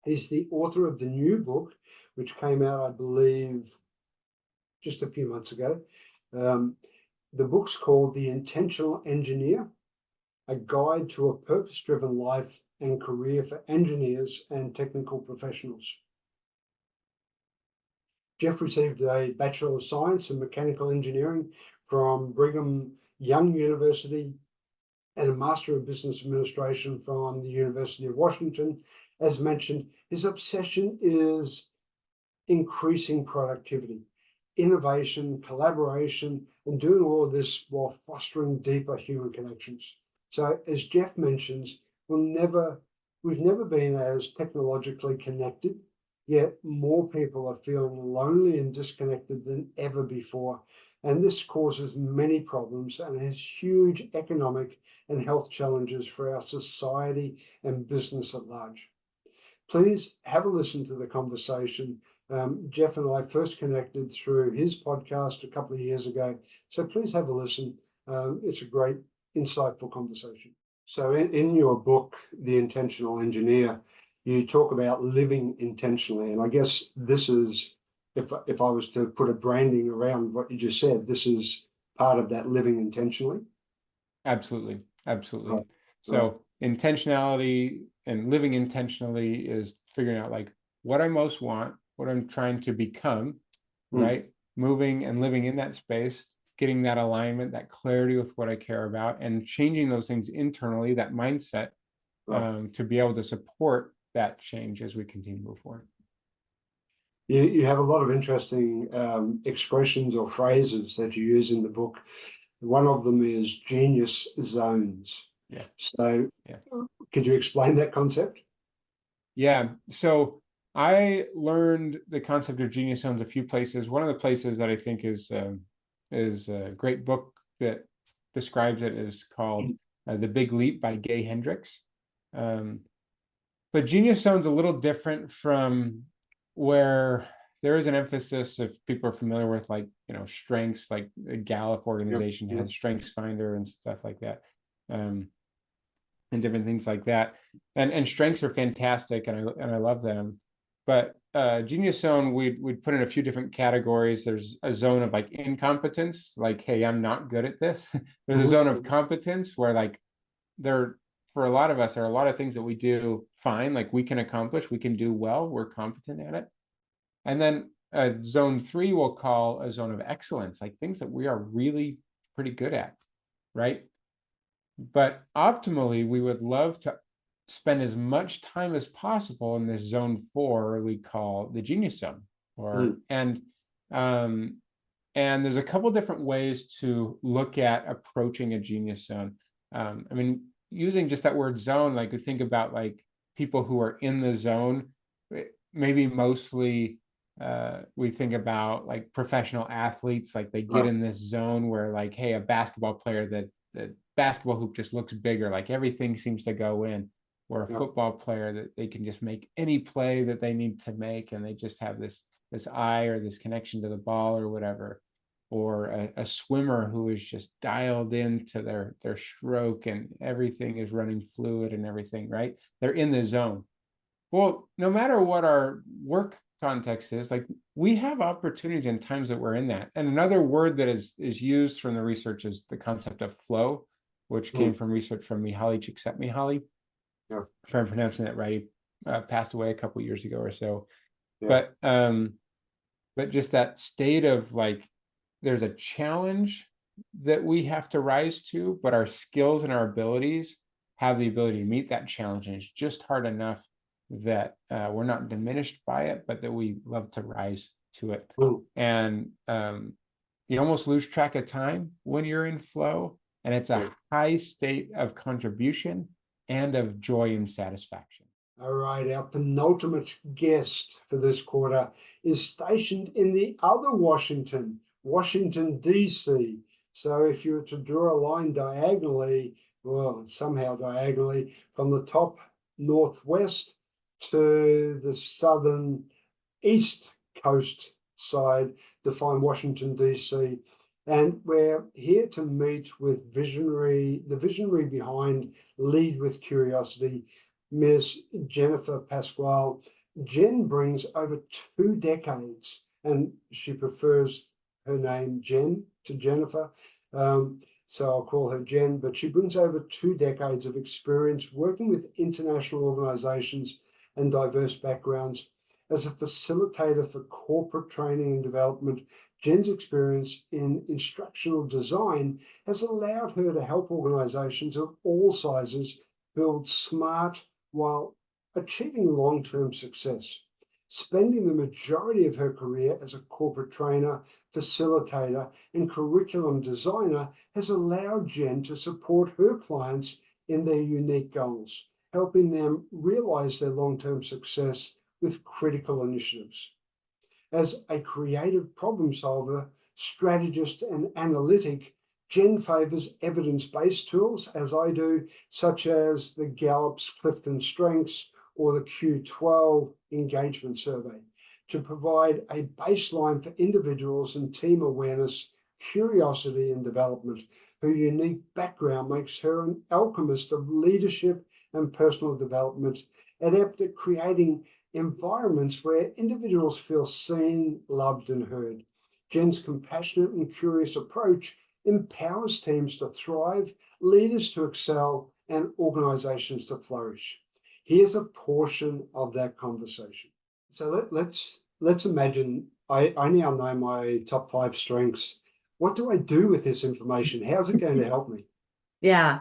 He's the author of the new book, which came out, I believe, just a few months ago. The book's called The Intentional Engineer, a guide to a purpose-driven life and career for engineers and technical professionals. Jeff received a Bachelor of Science in Mechanical Engineering from Brigham Young University and a Master of Business Administration from the University of Washington. As mentioned, his obsession is increasing productivity, innovation, collaboration, and doing all of this while fostering deeper human connections. So as Jeff mentions, we've never been as technologically connected, yet more people are feeling lonely and disconnected than ever before. And this causes many problems and has huge economic and health challenges for our society and business at large. Please have a listen to the conversation. Jeff and I first connected through his podcast a couple of years ago. So please have a listen. It's a great, insightful conversation. So in your book, The Intentional Engineer, you talk about living intentionally. And I guess this is, if I was to put a branding around what you just said, this is part of that living intentionally. Absolutely. Absolutely. Right. So intentionality and living intentionally is figuring out like what I most want, what I'm trying to become, right? Moving and living in that space, getting that alignment, that clarity with what I care about, and changing those things internally, that mindset, to be able to support that change as we continue to move forward. You have a lot of interesting expressions or phrases that you use in the book. One of them is genius zones. Yeah. So could you explain that concept? Yeah. So I learned the concept of genius zones a few places. One of the places that I think is a great book that describes it is called The Big Leap by Gay Hendricks. But genius zone's a little different from where there is an emphasis, if people are familiar with like, strengths, like the Gallup organization has Strengths Finder and stuff like that, and different things like that. And strengths are fantastic, and I love them. But genius zone, we'd put in a few different categories. There's a zone of like incompetence, like, hey, I'm not good at this. There's a zone of competence where like for a lot of us, there are a lot of things that we do fine, like we can accomplish, we can do well, we're competent at it. And then zone 3 we'll call a zone of excellence, like things that we are really pretty good at, right? But optimally, we would love to spend as much time as possible in this zone 4 we call the genius zone. And there's a couple different ways to look at approaching a genius zone. I mean, using just that word zone, like we think about like people who are in the zone, maybe mostly we think about like professional athletes, like they get in this zone where like, hey, a basketball player, that the basketball hoop just looks bigger, like everything seems to go in, or a football player that they can just make any play that they need to make, and they just have this eye or this connection to the ball or whatever. Or a swimmer who is just dialed into their stroke and everything is running fluid and everything, right? They're in the zone. Well, no matter what our work context is like we have opportunities in times that we're in that. And another word that is used from the research is the concept of flow, which came from research from Mihaly Csikszentmihalyi. Yeah. If I'm pronouncing that right, he passed away a couple years ago or so. Yeah. But just that state of like, there's a challenge that we have to rise to, but our skills and our abilities have the ability to meet that challenge. And it's just hard enough that we're not diminished by it, but that we love to rise to it. And you almost lose track of time when you're in flow, and it's a high state of contribution and of joy and satisfaction. All right, our penultimate guest for this quarter is stationed in the other Washington, D.C. So if you were to draw a line diagonally, well, somehow diagonally, from the top northwest to the southern east coast side to find Washington, D.C. And we're here to meet with the visionary behind Lead with Curiosity, Ms. Jennifer Pasquale. Jen brings over 2 decades, and she prefers her name Jen to Jennifer. So I'll call her Jen, but she brings over 2 decades of experience working with international organizations and diverse backgrounds. As a facilitator for corporate training and development, Jen's experience in instructional design has allowed her to help organizations of all sizes build smart while achieving long-term success. Spending the majority of her career as a corporate trainer, facilitator, and curriculum designer has allowed Jen to support her clients in their unique goals, helping them realize their long-term success with critical initiatives. As a creative problem solver, strategist, and analytic, Jen favors evidence-based tools, as I do, such as the Gallup's Clifton Strengths or the Q12 engagement survey, to provide a baseline for individuals and team awareness, curiosity, and development. Her unique background makes her an alchemist of leadership and personal development, adept at creating environments where individuals feel seen, loved, and heard. Jen's compassionate and curious approach empowers teams to thrive, leaders to excel, and organizations to flourish. Here's a portion of that conversation. So let's imagine I now know my top 5 strengths. What do I do with this information? How's it going to help me? Yeah.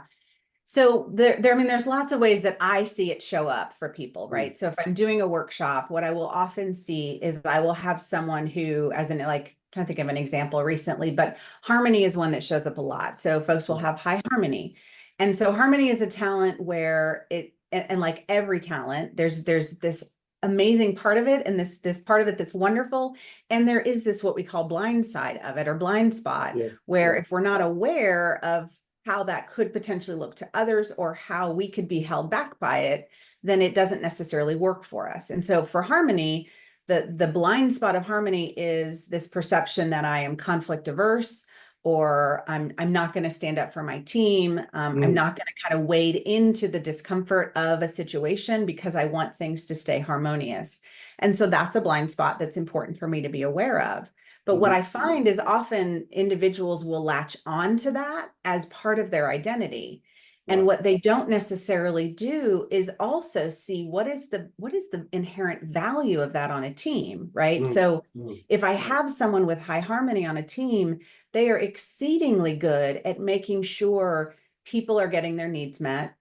So I mean, there's lots of ways that I see it show up for people, right? So if I'm doing a workshop, what I will often see is I will have someone who, as in like, trying to think of an example recently, but harmony is one that shows up a lot. So folks will have high harmony. And so harmony is a talent where and like every talent, there's this amazing part of it and this part of it that's wonderful. And there is this what we call blind side of it or blind spot, where if we're not aware of how that could potentially look to others or how we could be held back by it, then it doesn't necessarily work for us. And so for harmony, the blind spot of harmony is this perception that I am conflict averse, or I'm not going to stand up for my team. I'm not going to kind of wade into the discomfort of a situation because I want things to stay harmonious. And so that's a blind spot that's important for me to be aware of. But what I find is often individuals will latch on to that as part of their identity. And what they don't necessarily do is also see what is the inherent value of that on a team, right? So if I have someone with high harmony on a team, they are exceedingly good at making sure people are getting their needs met.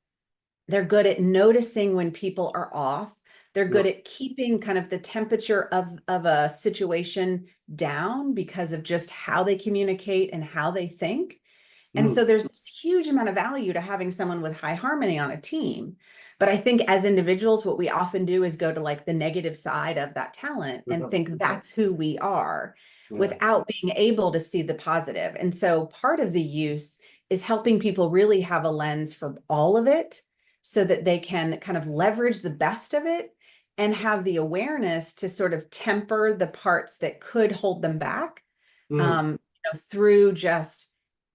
They're good at noticing when people are off. They're good at keeping kind of the temperature of a situation down because of just how they communicate and how they think. And so there's this huge amount of value to having someone with high harmony on a team. But I think as individuals, what we often do is go to like the negative side of that talent and think that's who we are without being able to see the positive. And so part of the use is helping people really have a lens for all of it so that they can kind of leverage the best of it and have the awareness to sort of temper the parts that could hold them back through just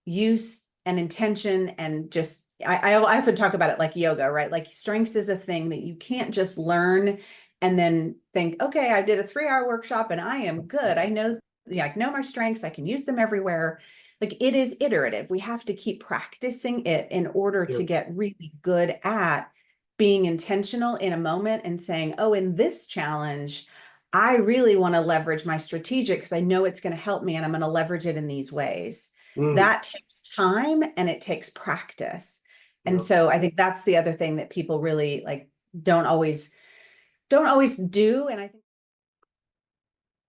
use and intention. And just I often talk about it like yoga, right? Like strengths is a thing that you can't just learn and then think, okay, I did a 3-hour workshop and I am good. I know my strengths. I can use them everywhere. Like, it is iterative. We have to keep practicing it in order to get really good at being intentional in a moment and saying, oh, in this challenge, I really want to leverage my strategic because I know it's going to help me and I'm going to leverage it in these ways. That takes time and it takes practice. And so I think that's the other thing that people really like don't always do. And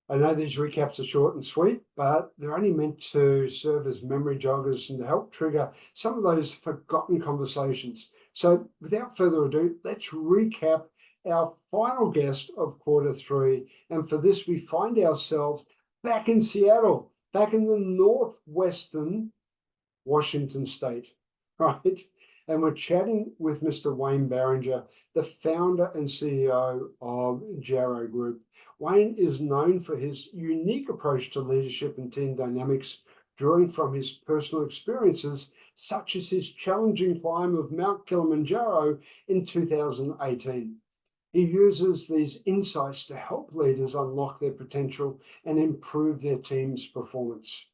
I know these recaps are short and sweet, but they're only meant to serve as memory joggers and to help trigger some of those forgotten conversations. So without further ado, let's recap our final guest of quarter 3. And for this, we find ourselves back in Seattle, back in the northwestern Washington state, right? And we're chatting with Mr. Wayne Barringer, the founder and CEO of Jarrow Group. Wayne is known for his unique approach to leadership and team dynamics, drawing from his personal experiences, such as his challenging climb of Mount Kilimanjaro in 2018. He uses these insights to help leaders unlock their potential and improve their team's performance.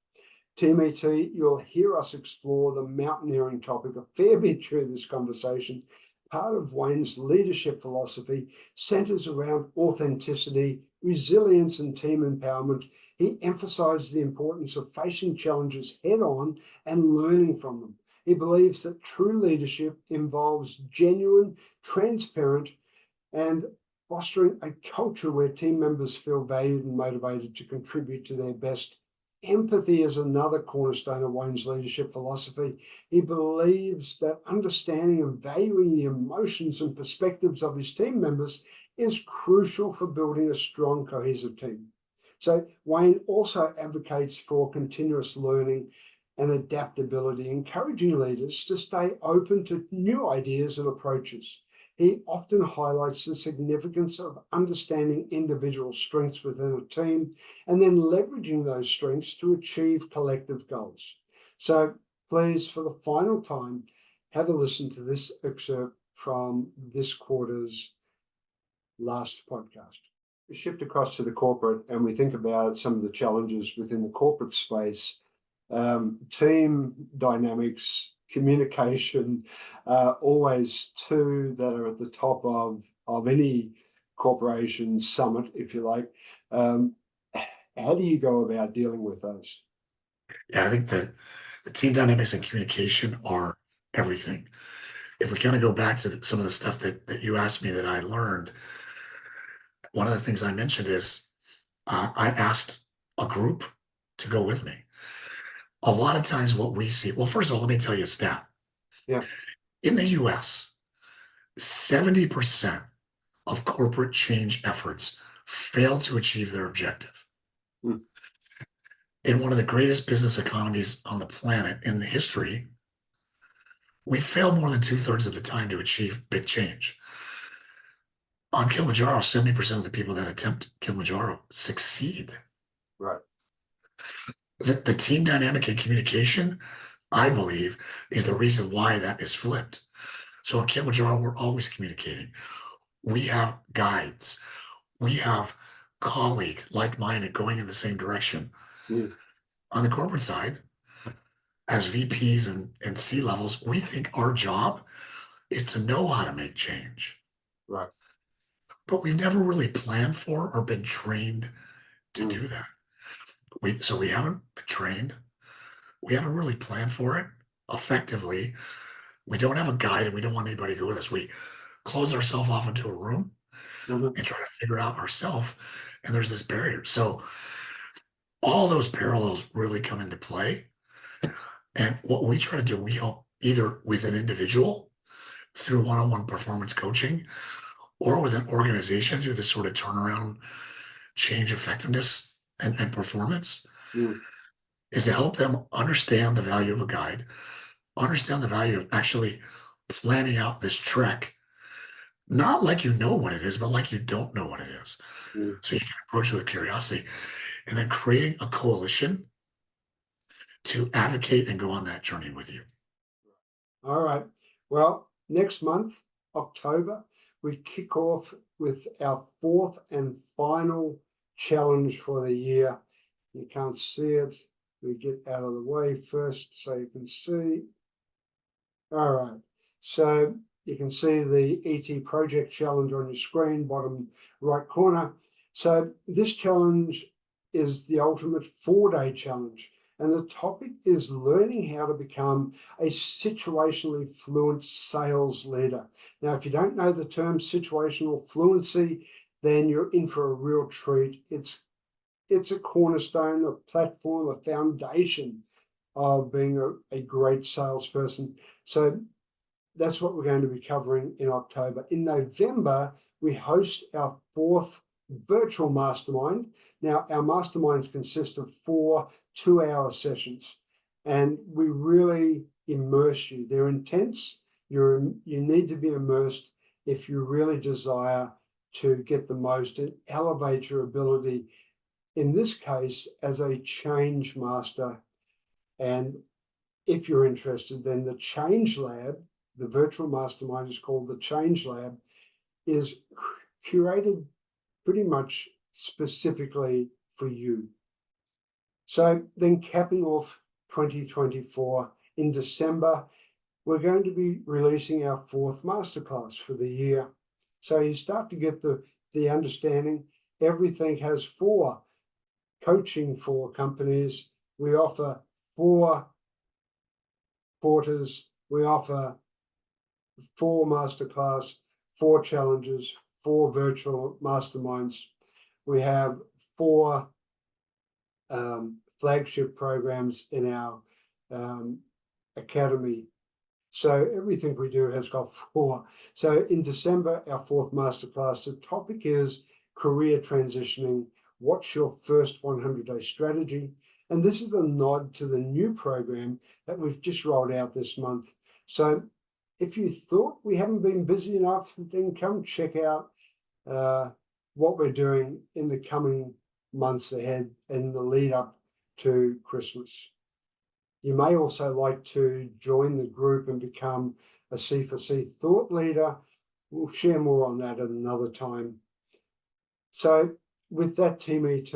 Team ET, you'll hear us explore the mountaineering topic a fair bit during this conversation. Part of Wayne's leadership philosophy centers around authenticity, resilience, and team empowerment. He emphasizes the importance of facing challenges head on and learning from them. He believes that true leadership involves genuine, transparent, and fostering a culture where team members feel valued and motivated to contribute to their best. Empathy is another cornerstone of Wayne's leadership philosophy. He believes that understanding and valuing the emotions and perspectives of his team members is crucial for building a strong, cohesive team. So Wayne also advocates for continuous learning and adaptability, encouraging leaders to stay open to new ideas and approaches. He often highlights the significance of understanding individual strengths within a team and then leveraging those strengths to achieve collective goals. So please, for the final time, have a listen to this excerpt from this quarter's last podcast. We shift across to the corporate and we think about some of the challenges within the corporate space, team dynamics, communication, always two that are at the top of any corporation summit, if you like. How do you go about dealing with those? Yeah, I think that the team dynamics and communication are everything. If we kind of go back to some of the stuff that you asked me that I learned, one of the things I mentioned is I asked a group to go with me. A lot of times what we see, well, first of all, let me tell you a stat. Yeah. In the US, 70% of corporate change efforts fail to achieve their objective. In one of the greatest business economies on the planet in the history, we fail more than 2/3 of the time to achieve big change. On Kilimanjaro, 70% of the people that attempt Kilimanjaro succeed. Right. The team dynamic and communication, I believe, is the reason why that is flipped. So on Kilimanjaro, we're always communicating. We have guides. We have colleagues like-minded going in the same direction. On the corporate side, as VPs and C-levels, we think our job is to know how to make change. Right. But we've never really planned for or been trained to do that. So we haven't been trained. We haven't really planned for it effectively. We don't have a guide and we don't want anybody to go with us. We close ourselves off into a room and try to figure it out ourselves. And there's this barrier. So all those parallels really come into play. And what we try to do, we help either with an individual through one-on-one performance coaching or with an organization through this sort of turnaround, change effectiveness and performance, is to help them understand the value of a guide, understand the value of actually planning out this trek, not like you know what it is, but like you don't know what it is. So you can approach it with curiosity and then creating a coalition to advocate and go on that journey with you. All right. Well, next month, October, we kick off with our fourth and final challenge for the year. You can't see it. We get out of the way first so you can see. All right. So you can see the ET project challenge on your screen, bottom right corner. So this challenge is the ultimate 4-day challenge. And the topic is learning how to become a situationally fluent sales leader. Now, if you don't know the term situational fluency, then you're in for a real treat. It's a cornerstone, a platform, a foundation of being a great salesperson. So that's what we're going to be covering in October. In November, we host our 4th virtual mastermind. Now, our masterminds consist of 4 2-hour sessions, and we really immerse you. They're intense. You need to be immersed if you really desire to get the most and elevate your ability, in this case, as a change master. And if you're interested, then the Change Lab, the virtual mastermind is called the Change Lab, is curated pretty much specifically for you. So then capping off 2024 in December, we're going to be releasing our 4th masterclass for the year. So you start to get the understanding. Everything has 4 coaching for companies. We offer 4 quarters. We offer 4 masterclass, 4 challenges, 4 virtual masterminds. We have 4 flagship programs in our academy. So everything we do has got 4. So in December, our 4th masterclass, the topic is career transitioning. What's your first 100-day strategy? And this is a nod to the new program that we've just rolled out this month. So if you thought we haven't been busy enough, then come check out what we're doing in the coming months ahead in the lead up to Christmas. You may also like to join the group and become a C4C thought leader. We'll share more on that at another time. So with that, Team ET,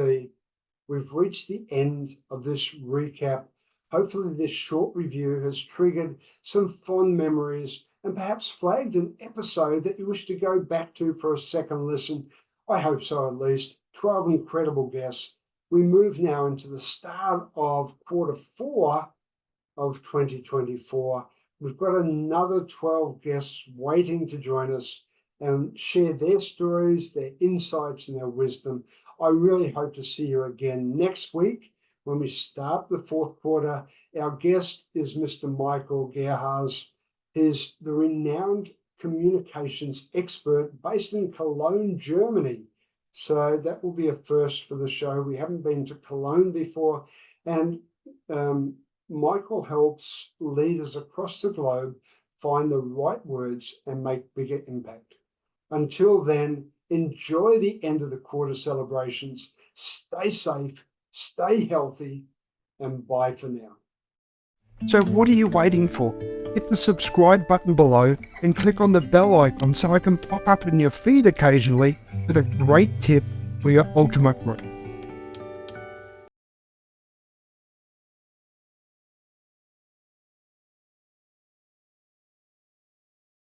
we've reached the end of this recap. Hopefully this short review has triggered some fond memories and perhaps flagged an episode that you wish to go back to for a second listen. I hope so, at least. 12 incredible guests. We move now into the start of Q4 of 2024. We've got another 12 guests waiting to join us and share their stories, their insights, and their wisdom. I really hope to see you again next week when we start the 4th quarter. Our guest is Mr. Michael Gerhars. He's the renowned communications expert based in Cologne, Germany. So that will be a first for the show. We haven't been to Cologne before. And Michael helps leaders across the globe find the right words and make bigger impact. Until then, enjoy the end of the quarter celebrations. Stay safe, stay healthy, and bye for now. So what are you waiting for? Hit the subscribe button below and click on the bell icon so I can pop up in your feed occasionally with a great tip for your ultimate growth.